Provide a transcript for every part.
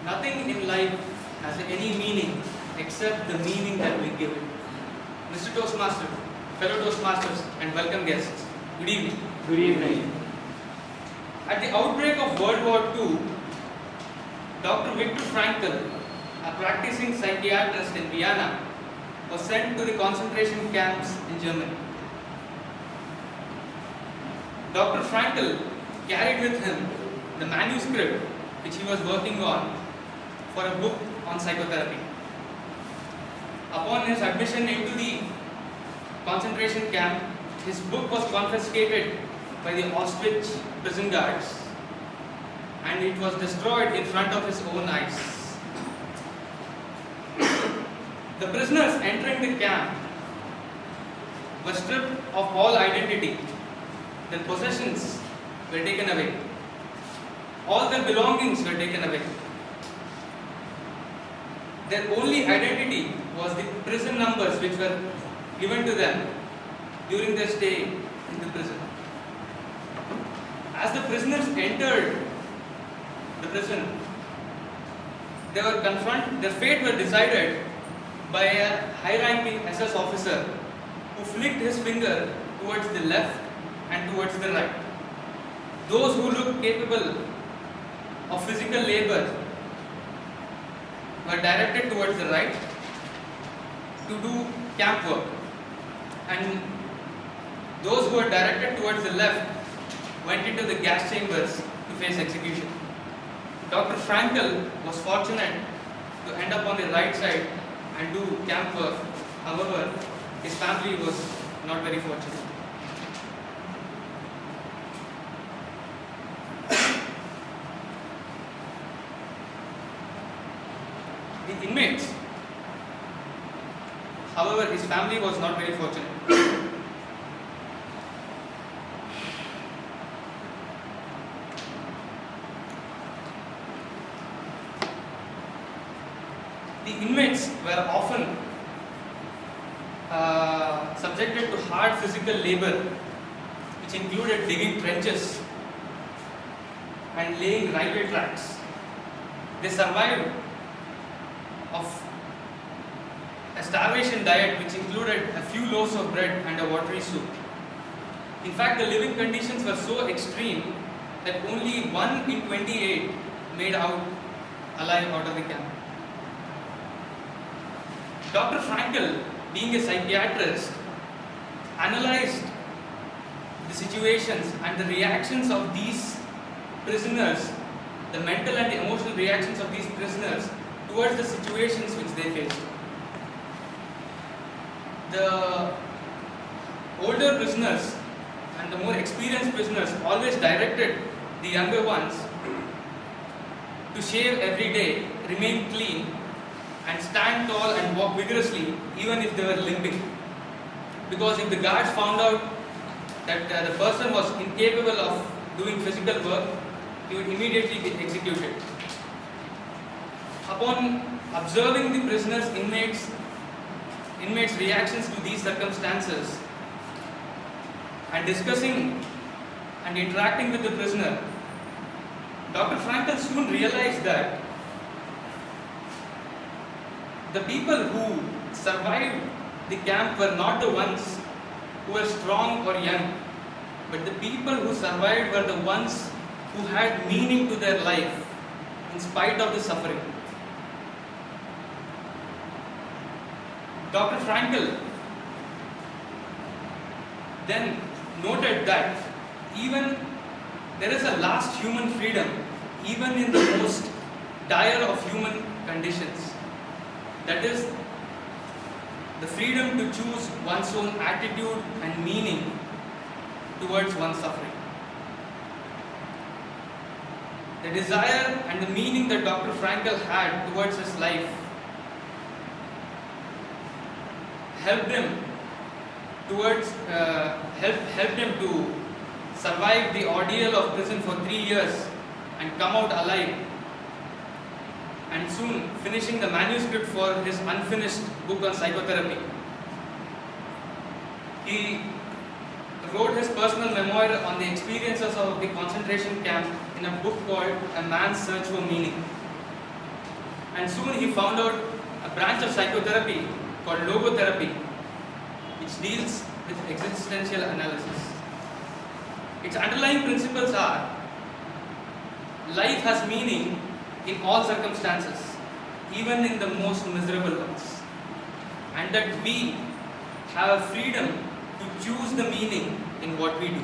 Nothing in life has any meaning except the meaning that we give it. Mr. Toastmaster, fellow Toastmasters, and welcome guests, good evening. Good evening. At the outbreak of World War II, Dr. Viktor Frankl, a practicing psychiatrist in Vienna, was sent to the concentration camps in Germany. Dr. Frankl carried with him the manuscript which he was working on for a book on psychotherapy. Upon his admission into the concentration camp, his book was confiscated by the Auschwitz prison guards and it was destroyed in front of his own eyes. The prisoners entering the camp were stripped of all identity. Their possessions were taken away. All their belongings were taken away. Their only identity was the prison numbers which were given to them during their stay in the prison. As the prisoners entered the prison, they were confronted, their fate was decided by a high-ranking SS officer who flicked his finger towards the left and towards the right. Those who looked capable of physical labor were directed towards the right to do camp work, and those who were directed towards the left went into the gas chambers to face execution. Dr. Frankl was fortunate to end up on the right side and do camp work. However, his family was not very fortunate. The inmates, however, his family was not very fortunate. The inmates were often subjected to hard physical labor, which included digging trenches and laying railway tracks. They survived of a starvation diet which included a few loaves of bread and a watery soup. In fact, the living conditions were so extreme that only 1 in 28 made out alive out of the camp. Dr. Frankl, being a psychiatrist, analyzed the situations and the reactions of these prisoners, the mental and the emotional reactions of these prisoners towards the situations which they faced. The older prisoners and the more experienced prisoners always directed the younger ones to shave every day, remain clean, and stand tall and walk vigorously even if they were limping. Because if the guards found out that the person was incapable of doing physical work, he would immediately get executed. Upon observing the prisoners' inmates' reactions to these circumstances and discussing and interacting with the prisoner, Dr. Frankl soon realized that the people who survived the camp were not the ones who were strong or young, but the people who survived were the ones who had meaning to their life in spite of the suffering. Dr. Frankl then noted that even there is a last human freedom even in the most dire of human conditions. That is the freedom to choose one's own attitude and meaning towards one's suffering. The desire and the meaning that Dr. Frankl had towards his life helped him to survive the ordeal of prison for 3 years and come out alive, and soon finishing the manuscript for his unfinished book on psychotherapy. He wrote his personal memoir on the experiences of the concentration camp in a book called A Man's Search for Meaning. And soon he found out a branch of psychotherapy called logotherapy, which deals with existential analysis. Its underlying principles are: life has meaning in all circumstances, even in the most miserable ones, and that we have freedom to choose the meaning in what we do.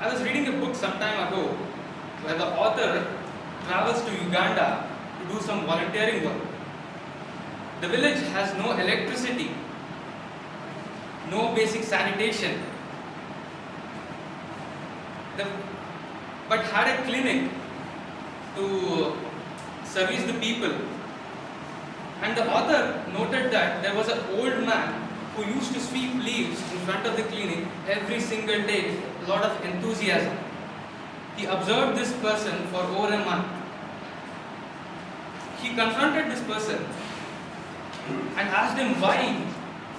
I was reading a book some time ago where the author travels to Uganda to do some volunteering work. The village has no electricity, no basic sanitation, but had a clinic to service the people. And the author noted that there was an old man who used to sweep leaves in front of the clinic every single day with a lot of enthusiasm. He observed this person for over a month. He confronted this person and asked him why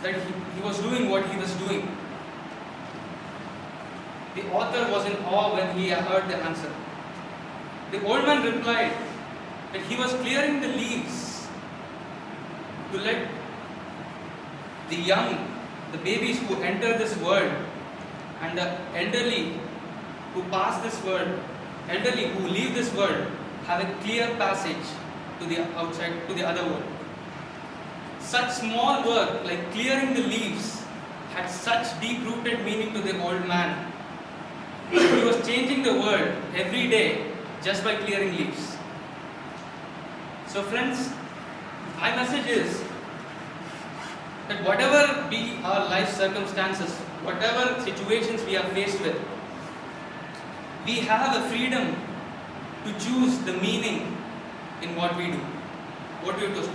that he was doing what he was doing. The author was in awe when he heard the answer. The old man replied that he was clearing the leaves to let the young, the babies who enter this world, and the elderly who pass this world, elderly who leave this world, have a clear passage to the outside, to the other world. Such small work like clearing the leaves had such deep-rooted meaning to the old man. He was changing the world every day just by clearing leaves. So friends, my message is that whatever be our life circumstances, whatever situations we are faced with, we have a freedom to choose the meaning in what we do. What do you do?